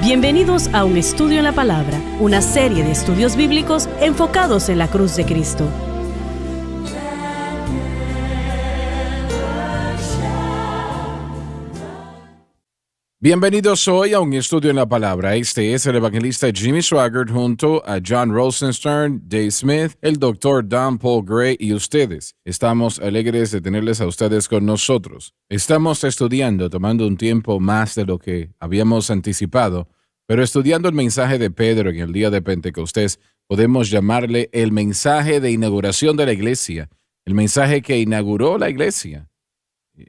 Bienvenidos a Un Estudio en la Palabra, una serie de estudios bíblicos enfocados en la cruz de Cristo. Bienvenidos hoy a Un Estudio en la Palabra. Este es el evangelista Jimmy Swaggart junto a John Rosenstern, Dave Smith, el Dr. Don Paul Gray y ustedes. Estamos alegres de tenerles a ustedes con nosotros. Estamos estudiando, tomando un tiempo más de lo que habíamos anticipado, pero estudiando el mensaje de Pedro en el día de Pentecostés, podemos llamarle el mensaje de inauguración de la iglesia, el mensaje que inauguró la iglesia,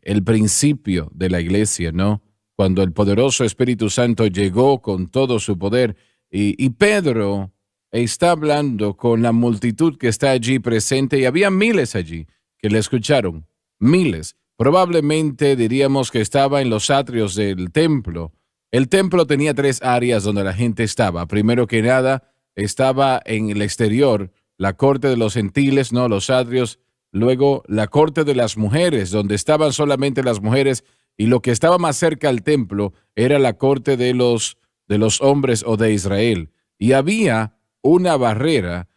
el principio de la iglesia, ¿no? Cuando el poderoso Espíritu Santo llegó con todo su poder y Pedro está hablando con la multitud que está allí presente y había miles allí que le escucharon, miles. Probablemente diríamos que estaba en los atrios del templo. El templo tenía tres áreas donde la gente estaba. Primero que nada, estaba en el exterior, la corte de los gentiles, no los atrios. Luego, la corte de las mujeres, donde estaban solamente las mujeres. Y lo que estaba más cerca al templo era la corte de los hombres o de Israel. Y había una barrera,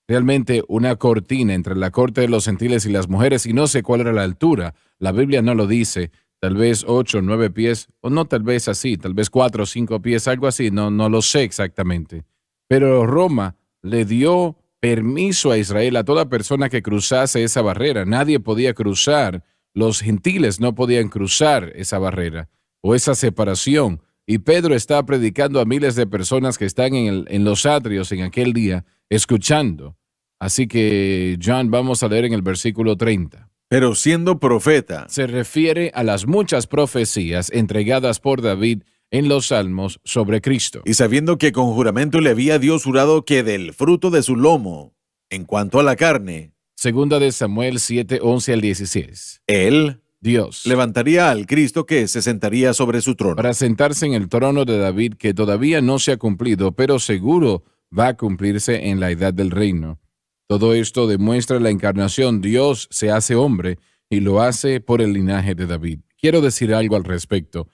realmente una cortina entre la corte de los gentiles y las mujeres, y no sé cuál era la altura. La Biblia no lo dice, tal vez 8 o 9 pies, o no tal vez así, tal vez 4 o 5 pies, algo así, no lo sé exactamente. Pero Roma le dio permiso a Israel, a toda persona que cruzase esa barrera. Nadie podía cruzar. Los gentiles no podían cruzar esa barrera o esa separación. Y Pedro está predicando a miles de personas que están en los atrios en aquel día, escuchando. Así que, John, vamos a leer en el versículo 30. Pero siendo profeta, Se refiere a las muchas profecías entregadas por David en los Salmos sobre Cristo. y sabiendo que con juramento le había Dios jurado que del fruto de su lomo, en cuanto a la carne, Segunda de Samuel 7, 11 al 16. él Dios levantaría al Cristo que se sentaría sobre su trono. para sentarse en el trono de David, que todavía no se ha cumplido, pero seguro va a cumplirse en la edad del reino. Todo esto demuestra la encarnación. Dios se hace hombre y lo hace por el linaje de David. Quiero decir algo al respecto.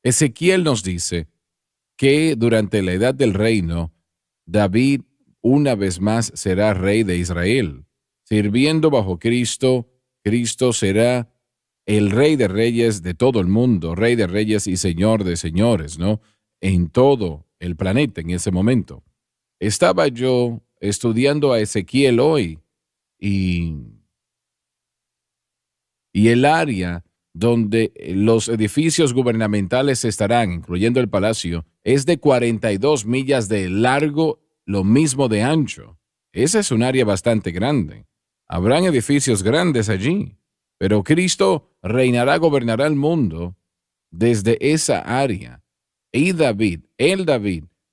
Ezequiel nos dice que durante la edad del reino, David una vez más será rey de Israel. Sirviendo bajo Cristo, Cristo será el rey de reyes de todo el mundo, rey de reyes y señor de señores, ¿no? En todo el planeta en ese momento. Estaba yo estudiando a Ezequiel hoy y, y el área donde los edificios gubernamentales estarán, incluyendo el palacio, es de 42 millas de largo, lo mismo de ancho. Esa es un área bastante grande. Habrán edificios grandes allí, pero Cristo reinará, gobernará el mundo desde esa área. Y David,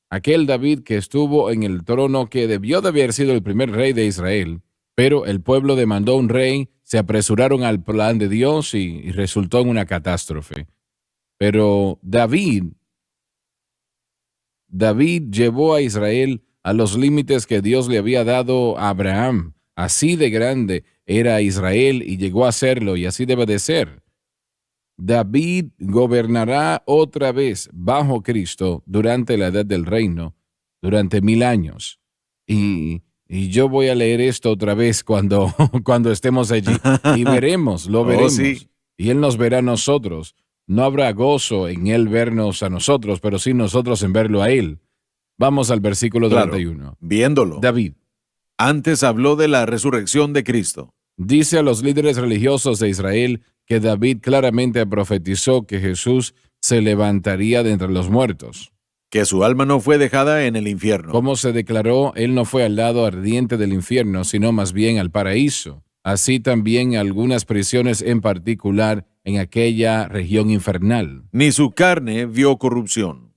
aquel David que estuvo en el trono, que debió de haber sido el primer rey de Israel, pero el pueblo demandó un rey, se apresuraron al plan de Dios y resultó en una catástrofe. Pero David llevó a Israel a los límites que Dios le había dado a Abraham. Así de grande era Israel y llegó a serlo, y así debe de ser. David gobernará otra vez bajo Cristo durante la edad del reino, durante 1000 años. Y yo voy a leer esto otra vez cuando estemos allí y veremos, lo veremos. sí. Y Él nos verá a nosotros. No habrá gozo en Él vernos a nosotros, pero sí nosotros en verlo a Él. Vamos al versículo Claro, 31. viéndolo. David Antes habló de la resurrección de Cristo, dice a los líderes religiosos de Israel que David claramente profetizó que Jesús se levantaría de entre los muertos. que su alma no fue dejada en el infierno. Como se declaró, él no fue al lado ardiente del infierno, sino más bien al paraíso. Así también algunas prisiones en particular en aquella región infernal. Ni su carne vio corrupción.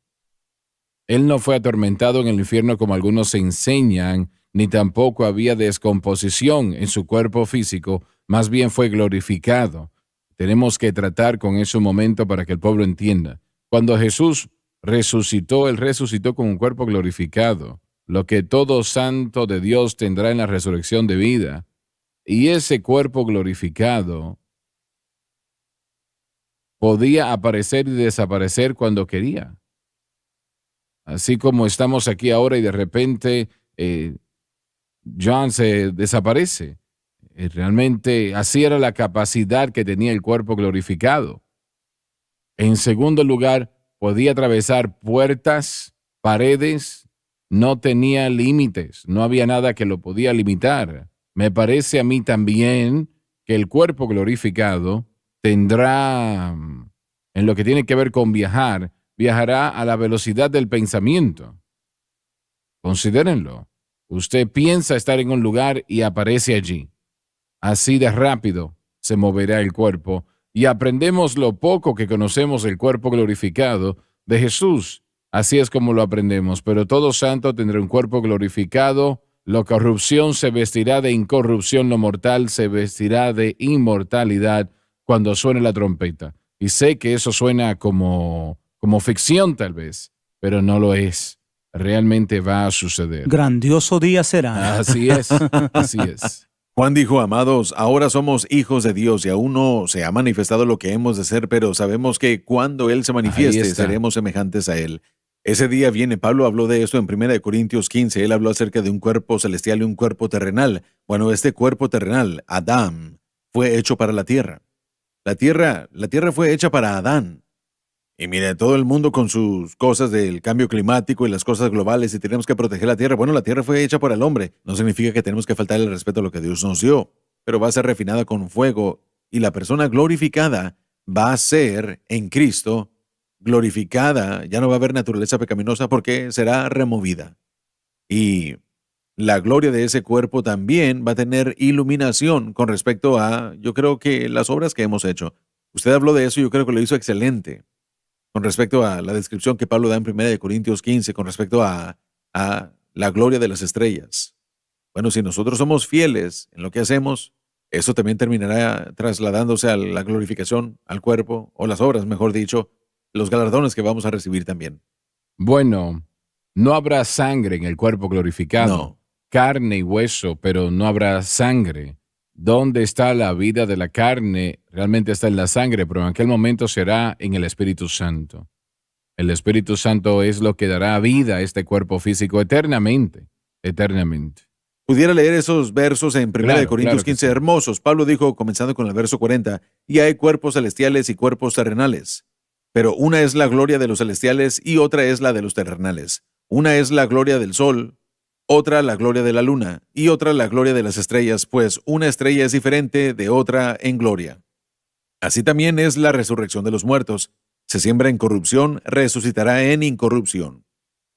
Él no fue atormentado en el infierno como algunos enseñan, ni tampoco había descomposición en su cuerpo físico, más bien fue glorificado. Tenemos que tratar con ese momento para que el pueblo entienda. Cuando Jesús resucitó, Él resucitó con un cuerpo glorificado, lo que todo santo de Dios tendrá en la resurrección de vida. Y ese cuerpo glorificado podía aparecer y desaparecer cuando quería. Así como estamos aquí ahora y de repente John se desaparece. Realmente así era la capacidad que tenía el cuerpo glorificado. En segundo lugar, podía atravesar puertas, paredes, no tenía límites, no había nada que lo podía limitar. Me parece a mí también que el cuerpo glorificado tendrá, en lo que tiene que ver con viajar, viajará a la velocidad del pensamiento. Considérenlo. Usted piensa estar en un lugar y aparece allí. Así de rápido se moverá el cuerpo y aprendemos lo poco que conocemos del cuerpo glorificado de Jesús. Así es como lo aprendemos, pero todo santo tendrá un cuerpo glorificado. La corrupción se vestirá de incorrupción, lo mortal se vestirá de inmortalidad cuando suene la trompeta. Y sé que eso suena como ficción tal vez, pero no lo es. Realmente va a suceder. Grandioso día será. Así es, así es. Juan dijo, amados, ahora somos hijos de Dios y aún no se ha manifestado lo que hemos de ser, pero sabemos que cuando Él se manifieste seremos semejantes a Él. Ese día viene. Pablo habló de esto en 1 Corintios 15. Él habló acerca de un cuerpo celestial y un cuerpo terrenal. Bueno, este cuerpo terrenal, Adán, fue hecho para la tierra. La tierra fue hecha para Adán. Y mire, todo el mundo con sus cosas del cambio climático y las cosas globales y tenemos que proteger la tierra. Bueno, la tierra fue hecha por el hombre. No significa que tenemos que faltar el respeto a lo que Dios nos dio, pero va a ser refinada con fuego y la persona glorificada va a ser en Cristo glorificada. Ya no va a haber naturaleza pecaminosa porque será removida. Y la gloria de ese cuerpo también va a tener iluminación con respecto a, yo creo que las obras que hemos hecho. Usted habló de eso y yo creo que lo hizo excelente. Con respecto a la descripción que Pablo da en 1 Corintios 15, con respecto a la gloria de las estrellas. Bueno, si nosotros somos fieles en lo que hacemos, eso también terminará trasladándose a la glorificación, al cuerpo, o las obras, mejor dicho, los galardones que vamos a recibir también. Bueno, no habrá sangre en el cuerpo glorificado. No. Carne y hueso, pero no habrá sangre. ¿Dónde está la vida de la carne? Realmente está en la sangre, pero en aquel momento será en el Espíritu Santo. El Espíritu Santo es lo que dará vida a este cuerpo físico eternamente, eternamente. Pudiera leer esos versos en 1 Corintios 15, hermosos. Pablo dijo, comenzando con el verso 40, y hay cuerpos celestiales y cuerpos terrenales. Pero una es la gloria de los celestiales y otra es la de los terrenales. Una es la gloria del sol, otra la gloria de la luna, y otra la gloria de las estrellas, pues una estrella es diferente de otra en gloria. Así también es la resurrección de los muertos. Se siembra en corrupción, resucitará en incorrupción.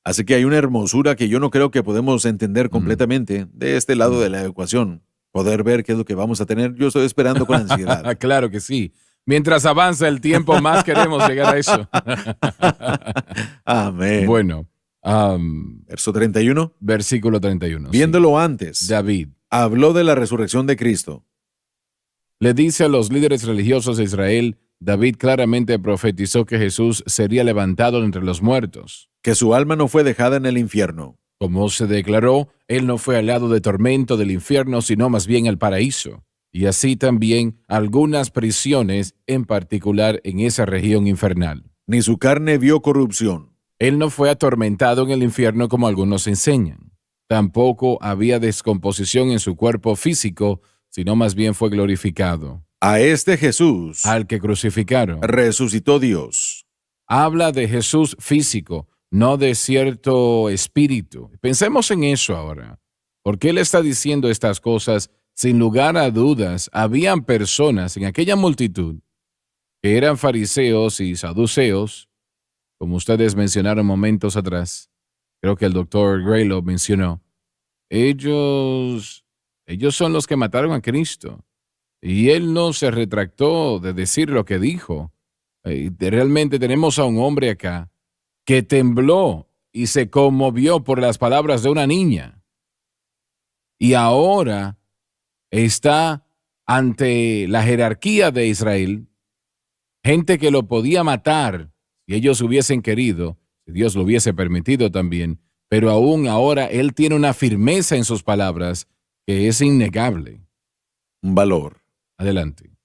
Así que hay una hermosura que yo no creo que podemos entender completamente de este lado de la ecuación. Poder ver qué es lo que vamos a tener, yo estoy esperando con ansiedad. Claro que sí. Mientras avanza el tiempo, más queremos llegar a eso. Amén. Bueno. Verso 31. Versículo 31. Viéndolo sí. antes, David habló de la resurrección de Cristo. Le dice a los líderes religiosos de Israel, David claramente profetizó que Jesús sería levantado entre los muertos. Que su alma no fue dejada en el infierno. Como se declaró, él no fue al lado de tormento del infierno, sino más bien al paraíso. Y así también algunas prisiones, en particular en esa región infernal. Ni su carne vio corrupción. Él no fue atormentado en el infierno como algunos enseñan. Tampoco había descomposición en su cuerpo físico, sino más bien fue glorificado. A este Jesús, Al que crucificaron. resucitó Dios. Habla de Jesús físico, no de cierto espíritu. Pensemos en eso ahora. Porque él está diciendo estas cosas, sin lugar a dudas, habían personas en aquella multitud que eran fariseos y saduceos, como ustedes mencionaron momentos atrás. Creo que el doctor Gray lo mencionó. Ellos son los que mataron a Cristo. Y él no se retractó de decir lo que dijo. Realmente tenemos a un hombre acá que tembló y se conmovió por las palabras de una niña. Y ahora está ante la jerarquía de Israel, gente que lo podía matar si ellos hubiesen querido, si Dios lo hubiese permitido también, pero aún ahora él tiene una firmeza en sus palabras que es innegable. Un valor. Adelante.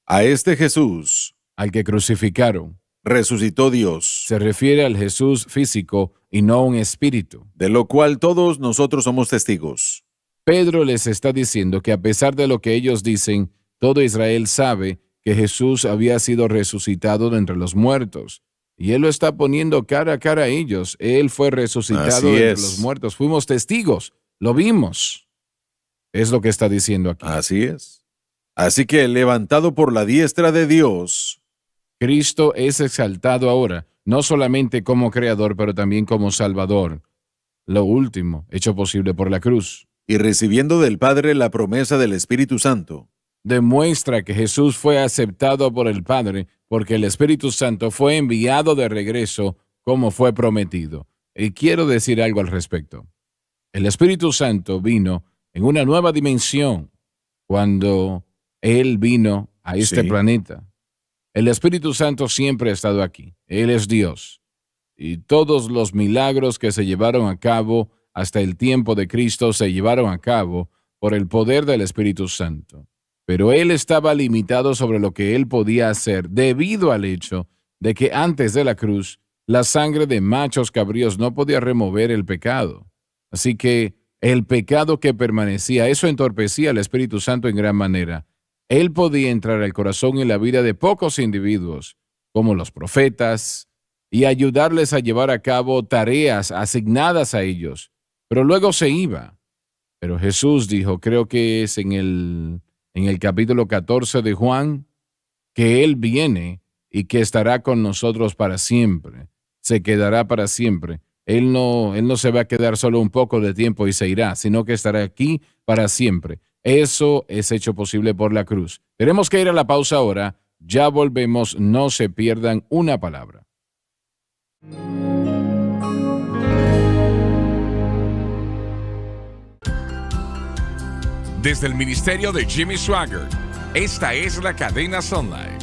A este Jesús, Al que crucificaron. resucitó Dios, se refiere al Jesús físico y no un espíritu. de lo cual todos nosotros somos testigos. Pedro les está diciendo que a pesar de lo que ellos dicen, todo Israel sabe que Jesús había sido resucitado de entre los muertos. Y él lo está poniendo cara a cara a ellos. Él fue resucitado Así de entre es. los muertos. Fuimos testigos. Lo vimos. Es lo que está diciendo aquí. Así es. Así que levantado por la diestra de Dios, Cristo es exaltado ahora, no solamente como creador, pero también como salvador. Lo último, hecho posible por la cruz. y recibiendo del Padre la promesa del Espíritu Santo, Demuestra que Jesús fue aceptado por el Padre porque el Espíritu Santo fue enviado de regreso como fue prometido. Y quiero decir algo al respecto. El Espíritu Santo vino en una nueva dimensión cuando Él vino a este Sí. planeta. El Espíritu Santo siempre ha estado aquí. Él es Dios. Y todos los milagros que se llevaron a cabo hasta el tiempo de Cristo se llevaron a cabo por el poder del Espíritu Santo. Pero Él estaba limitado sobre lo que Él podía hacer debido al hecho de que antes de la cruz, la sangre de machos cabríos no podía remover el pecado. Así que el pecado que permanecía, eso entorpecía al Espíritu Santo en gran manera. Él podía entrar al corazón y la vida de pocos individuos, como los profetas, y ayudarles a llevar a cabo tareas asignadas a ellos. Pero luego se iba. Pero Jesús dijo, creo que es en el capítulo 14 de Juan, que Él viene y que estará con nosotros para siempre. Se quedará para siempre. Él no se va a quedar solo un poco de tiempo y se irá, sino que estará aquí para siempre. Eso es hecho posible por la cruz. Tenemos que ir a la pausa ahora. Ya volvemos. No se pierdan una palabra. Desde el ministerio de Jimmy Swaggart, esta es la cadena Sun Life.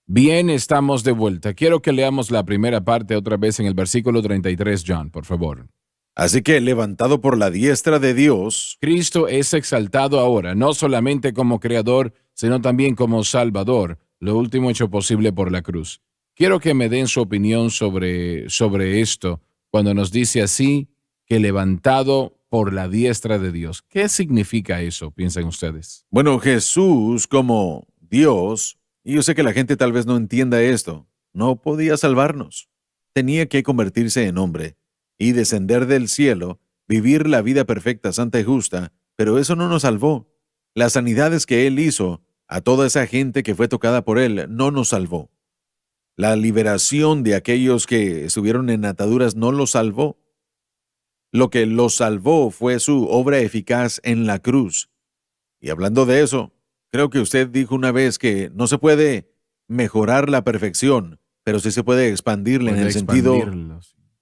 Bien, estamos de vuelta. Quiero que leamos la primera parte otra vez en el versículo 33, John, por favor. así que levantado por la diestra de Dios, Cristo es exaltado ahora, no solamente como creador, sino también como salvador, lo último hecho posible por la cruz. Quiero que me den su opinión sobre esto, cuando nos dice así, que levantado por la diestra de Dios. ¿Qué significa eso, piensan ustedes? bueno, Jesús como Dios, y yo sé que la gente tal vez no entienda esto, no podía salvarnos. Tenía que convertirse en hombre y descender del cielo, vivir la vida perfecta, santa y justa, pero eso no nos salvó. Las sanidades que Él hizo a toda esa gente que fue tocada por Él no nos salvó. La liberación de aquellos que estuvieron en ataduras no los salvó. Lo que los salvó fue su obra eficaz en la cruz. Y hablando de eso, creo que usted dijo una vez que no se puede mejorar la perfección, pero sí se puede expandirla en el sentido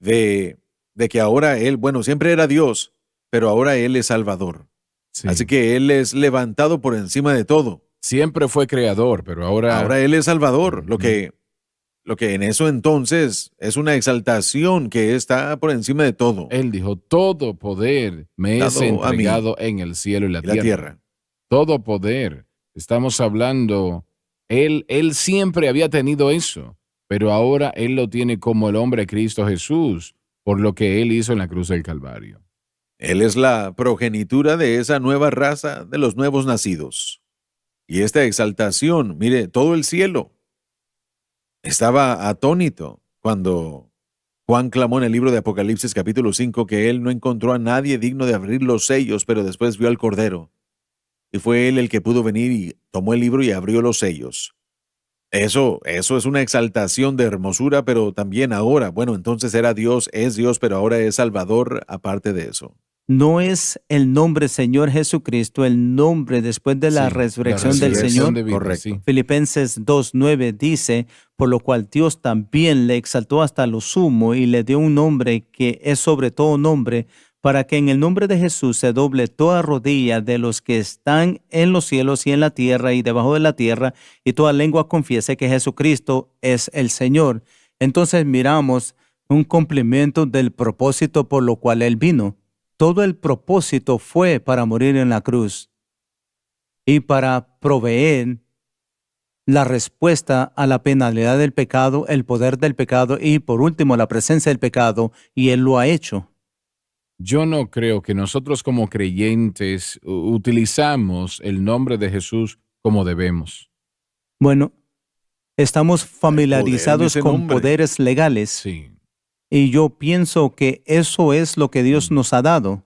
de que ahora Él, bueno, siempre era Dios, pero ahora Él es Salvador. Sí. Así que Él es levantado por encima de todo. Siempre fue creador, pero ahora Él es Salvador, lo que en eso entonces es una exaltación que está por encima de todo. Él dijo, todo poder me es Dado a mí entregado en el cielo y la y la tierra. Todo poder. Estamos hablando, él siempre había tenido eso, pero ahora Él lo tiene como el hombre Cristo Jesús, por lo que Él hizo en la cruz del Calvario. Él es la progenitura de esa nueva raza de los nuevos nacidos. Y esta exaltación, mire, todo el cielo estaba atónito cuando Juan clamó en el libro de Apocalipsis capítulo 5 que él no encontró a nadie digno de abrir los sellos, pero después vio al Cordero. Y fue él el que pudo venir y tomó el libro y abrió los sellos. Eso es una exaltación de hermosura, pero también ahora, bueno, entonces era Dios, es Dios, pero ahora es Salvador aparte de eso. No es el nombre Señor Jesucristo, el nombre después de la Sí, resurrección la del resurrección Señor. de vida, Correcto. sí. Filipenses 2:9 dice, por lo cual Dios también le exaltó hasta lo sumo y le dio un nombre que es sobre todo nombre, para que en el nombre de Jesús se doble toda rodilla de los que están en los cielos y en la tierra y debajo de la tierra, y toda lengua confiese que Jesucristo es el Señor. Entonces miramos un cumplimiento del propósito por lo cual Él vino. Todo el propósito fue para morir en la cruz y para proveer la respuesta a la penalidad del pecado, el poder del pecado y, por último, la presencia del pecado, y Él lo ha hecho. Yo no creo que nosotros como creyentes utilizamos el nombre de Jesús como debemos. Bueno, estamos Poder en familiarizados ese con nombre. poderes legales. Sí, Y yo pienso que eso es lo que Dios nos ha dado.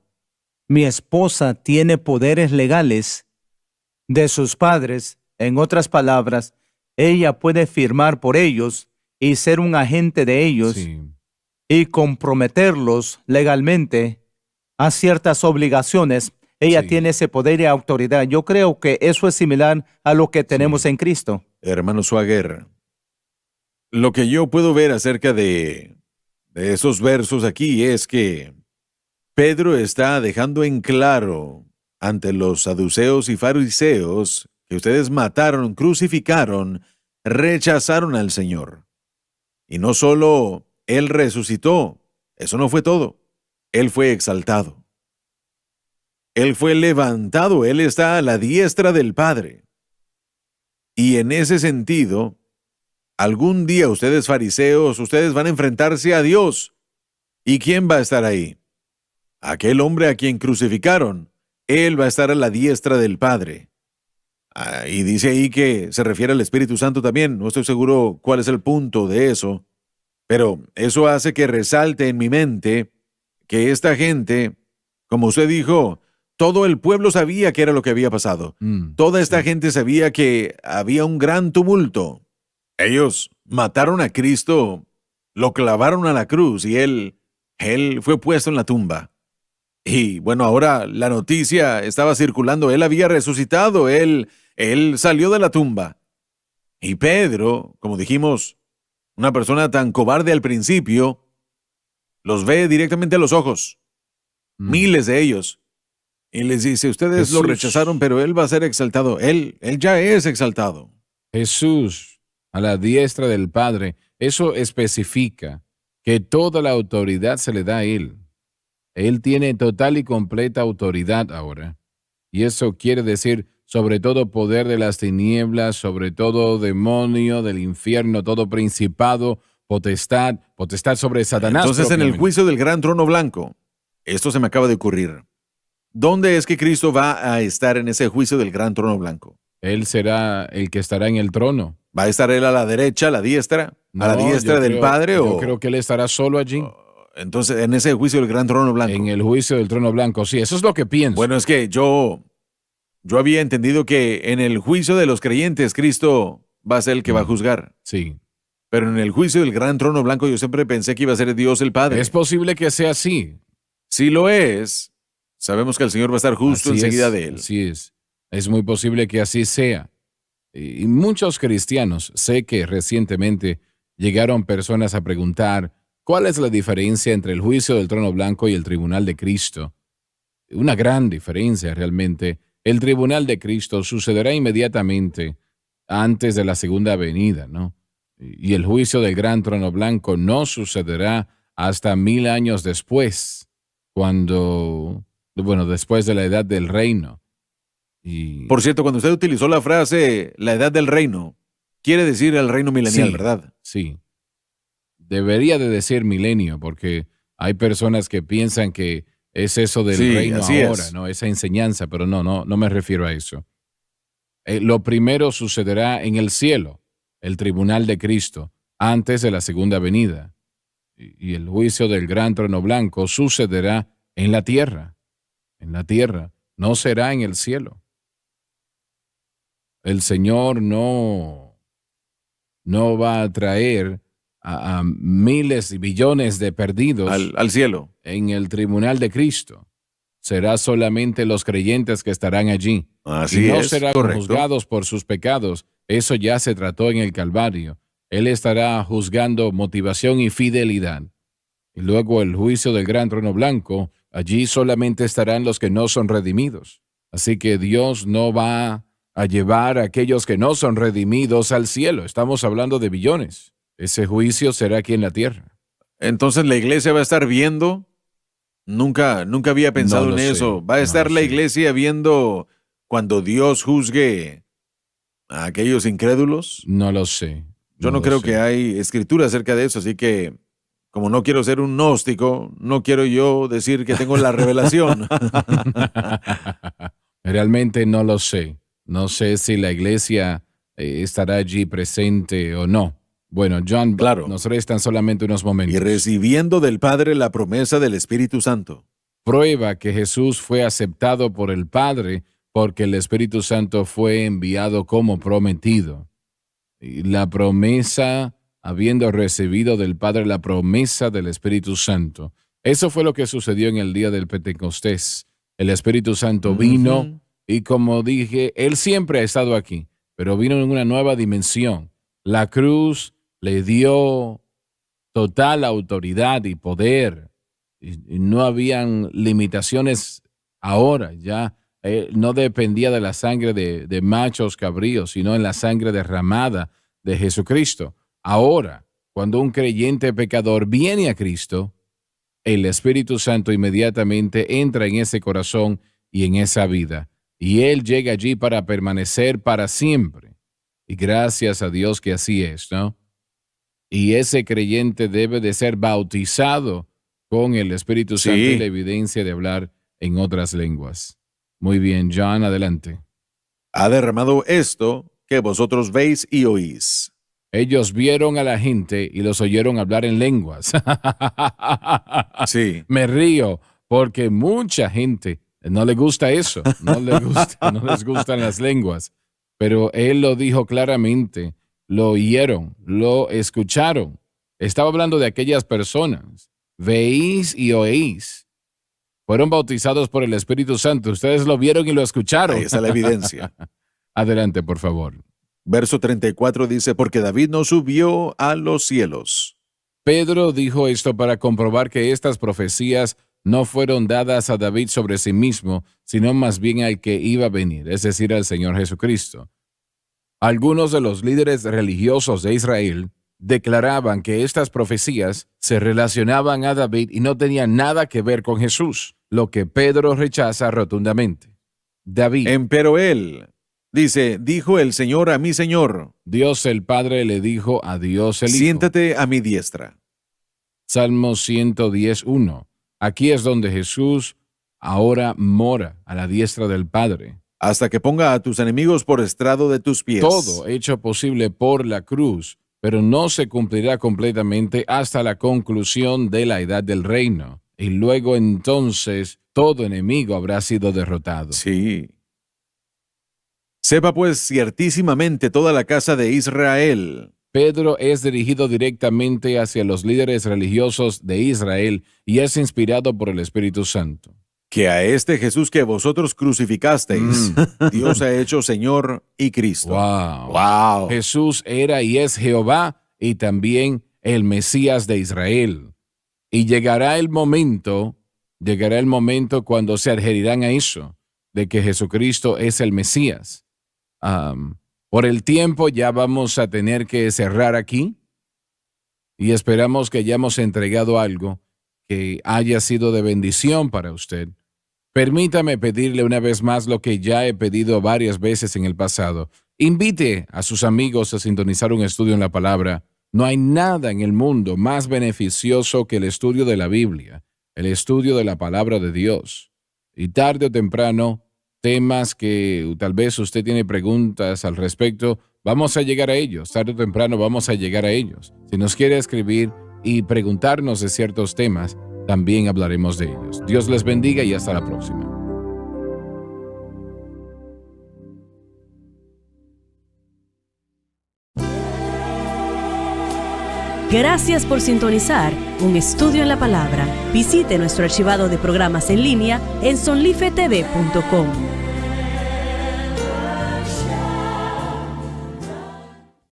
Mi esposa tiene poderes legales de sus padres. En otras palabras, ella puede firmar por ellos y ser un agente de ellos sí. y comprometerlos legalmente a ciertas obligaciones. Ella Sí. tiene ese poder y autoridad. Yo creo que eso es similar a lo que tenemos en Cristo. Hermano Swagger, lo que yo puedo ver acerca de esos versos aquí es que Pedro está dejando en claro ante los saduceos y fariseos que ustedes mataron, crucificaron, rechazaron al Señor. Y no solo Él resucitó, eso no fue todo. Él fue exaltado. Él fue levantado, Él está a la diestra del Padre. Y en ese sentido, algún día ustedes fariseos, ustedes van a enfrentarse a Dios. ¿Y quién va a estar ahí? Aquel hombre a quien crucificaron. Él va a estar a la diestra del Padre. Y dice ahí que se refiere al Espíritu Santo también. No estoy seguro cuál es el punto de eso. Pero eso hace que resalte en mi mente que esta gente, como usted dijo, todo el pueblo sabía qué era lo que había pasado. Toda esta gente sabía que había un gran tumulto. Ellos mataron a Cristo, lo clavaron a la cruz y él fue puesto en la tumba. Y bueno, ahora la noticia estaba circulando, él había resucitado, él salió de la tumba. Y Pedro, como dijimos, una persona tan cobarde al principio, los ve directamente a los ojos, miles de ellos, y les dice, ustedes lo Jesús. rechazaron, pero él va a ser exaltado, él ya es exaltado. Jesús a la diestra del Padre, eso especifica que toda la autoridad se le da a Él. Él tiene total y completa autoridad ahora. Y eso quiere decir sobre todo poder de las tinieblas, sobre todo demonio del infierno, todo principado, potestad sobre Satanás. Entonces, en el propiamente. juicio del gran trono blanco, esto se me acaba de ocurrir. ¿Dónde es que Cristo va a estar en ese juicio del gran trono blanco? Él será el que estará en el trono. ¿Va a estar él a la derecha, a la diestra? ¿A la diestra yo del creo- Padre? Yo o creo que él estará solo allí. Entonces, en ese juicio del gran trono blanco. En el juicio del trono blanco, sí, eso es lo que pienso. Bueno, es que yo había entendido que en el juicio de los creyentes, Cristo va a ser el que va a juzgar. Sí. Pero en el juicio del gran trono blanco, yo siempre pensé que iba a ser Dios el Padre. Es posible que sea así. Si lo es, sabemos que el Señor va a estar justo Así enseguida es, de él. Así es. Es muy posible que así sea. Y muchos cristianos, sé que recientemente llegaron personas a preguntar cuál es la diferencia entre el juicio del trono blanco y el tribunal de Cristo. Una gran diferencia realmente. El tribunal de Cristo sucederá inmediatamente antes de la segunda venida, ¿no? Y el juicio del gran trono blanco no sucederá hasta 1000 años después, después de la edad del reino. Y Por cierto, cuando usted utilizó la frase la edad del reino, quiere decir el reino milenial, Sí. ¿verdad? sí, debería de decir milenio, porque hay personas que piensan que es eso del Sí, reino así ahora, es. ¿no? Esa enseñanza, pero no me refiero a eso. Lo primero sucederá en el cielo, el tribunal de Cristo, antes de la segunda venida. Y el juicio del gran trono blanco sucederá en la tierra. En la tierra, no será en el cielo. El Señor no va a traer a miles y billones de perdidos Al cielo. en el tribunal de Cristo. Será solamente los creyentes que estarán allí. Así y no es, serán correcto. juzgados por sus pecados. Eso ya se trató en el Calvario. Él estará juzgando motivación y fidelidad. Y luego el juicio del gran trono blanco, allí solamente estarán los que no son redimidos. Así que Dios no va a llevar a aquellos que no son redimidos al cielo. Estamos hablando de billones. Ese juicio será aquí en la tierra. Entonces la iglesia va a estar viendo. Nunca había pensado No lo en eso. sé, Va a no estar lo la sé. iglesia viendo cuando Dios juzgue a aquellos incrédulos. No lo sé. Yo no lo creo sé. que hay escritura acerca de eso, así que como no quiero ser un gnóstico, no quiero yo decir que tengo la revelación. Realmente no lo sé. No sé si la iglesia estará allí presente o no. Bueno, John, Claro. nos restan solamente unos momentos. Y recibiendo del Padre la promesa del Espíritu Santo. Prueba que Jesús fue aceptado por el Padre porque el Espíritu Santo fue enviado como prometido. Y la promesa, habiendo recibido del Padre la promesa del Espíritu Santo. Eso fue lo que sucedió en el día del Pentecostés. El Espíritu Santo vino Ujú. y, como dije, Él siempre ha estado aquí, pero vino en una nueva dimensión. La cruz le dio total autoridad y poder. Y no habían limitaciones ahora, ya no dependía de la sangre de machos cabríos, sino en la sangre derramada de Jesucristo. Ahora, cuando un creyente pecador viene a Cristo, el Espíritu Santo inmediatamente entra en ese corazón y en esa vida. Y Él llega allí para permanecer para siempre. Y gracias a Dios que así es, ¿no? Y ese creyente debe de ser bautizado con el Espíritu Santo Sí. y la evidencia de hablar en otras lenguas. Muy bien, John, adelante. Ha derramado esto que vosotros veis y oís. Ellos vieron a la gente y los oyeron hablar en lenguas. Sí. Me río porque mucha gente no le gusta eso, no les gustan las lenguas. Pero él lo dijo claramente, lo oyeron, lo escucharon. Estaba hablando de aquellas personas. Veís y oís. Fueron bautizados por el Espíritu Santo. Ustedes lo vieron y lo escucharon. Ahí está la evidencia. Adelante, por favor. Verso 34 dice, porque David no subió a los cielos. Pedro dijo esto para comprobar que estas profecías no fueron dadas a David sobre sí mismo, sino más bien al que iba a venir, es decir, al Señor Jesucristo. Algunos de los líderes religiosos de Israel declaraban que estas profecías se relacionaban a David y no tenían nada que ver con Jesús, lo que Pedro rechaza rotundamente. David, Empero él, dice, dijo el Señor a mi Señor, Dios el Padre le dijo a Dios el Hijo. siéntate a mi diestra. Salmo 110:1. Aquí es donde Jesús ahora mora a la diestra del Padre. Hasta que ponga a tus enemigos por estrado de tus pies. Todo hecho posible por la cruz, pero no se cumplirá completamente hasta la conclusión de la edad del reino. Y luego entonces todo enemigo habrá sido derrotado. Sí. Sepa pues ciertísimamente toda la casa de Israel. Pedro es dirigido directamente hacia los líderes religiosos de Israel y es inspirado por el Espíritu Santo. Que a este Jesús que vosotros crucificasteis, Dios ha hecho Señor y Cristo. ¡Wow! ¡Wow! Jesús era y es Jehová y también el Mesías de Israel. Y llegará el momento cuando se adherirán a eso, de que Jesucristo es el Mesías. Por el tiempo ya vamos a tener que cerrar aquí y esperamos que hayamos entregado algo que haya sido de bendición para usted. Permítame pedirle una vez más lo que ya he pedido varias veces en el pasado. Invite a sus amigos a sintonizar un estudio en la palabra. No hay nada en el mundo más beneficioso que el estudio de la Biblia, el estudio de la palabra de Dios. Y tarde o temprano, temas que tal vez usted tiene preguntas al respecto, vamos a llegar a ellos. Tarde o temprano vamos a llegar a ellos. Si nos quiere escribir y preguntarnos de ciertos temas, también hablaremos de ellos. Dios les bendiga y hasta la próxima. Gracias por sintonizar Un Estudio en la Palabra. Visite nuestro archivado de programas en línea en sonlifetv.com.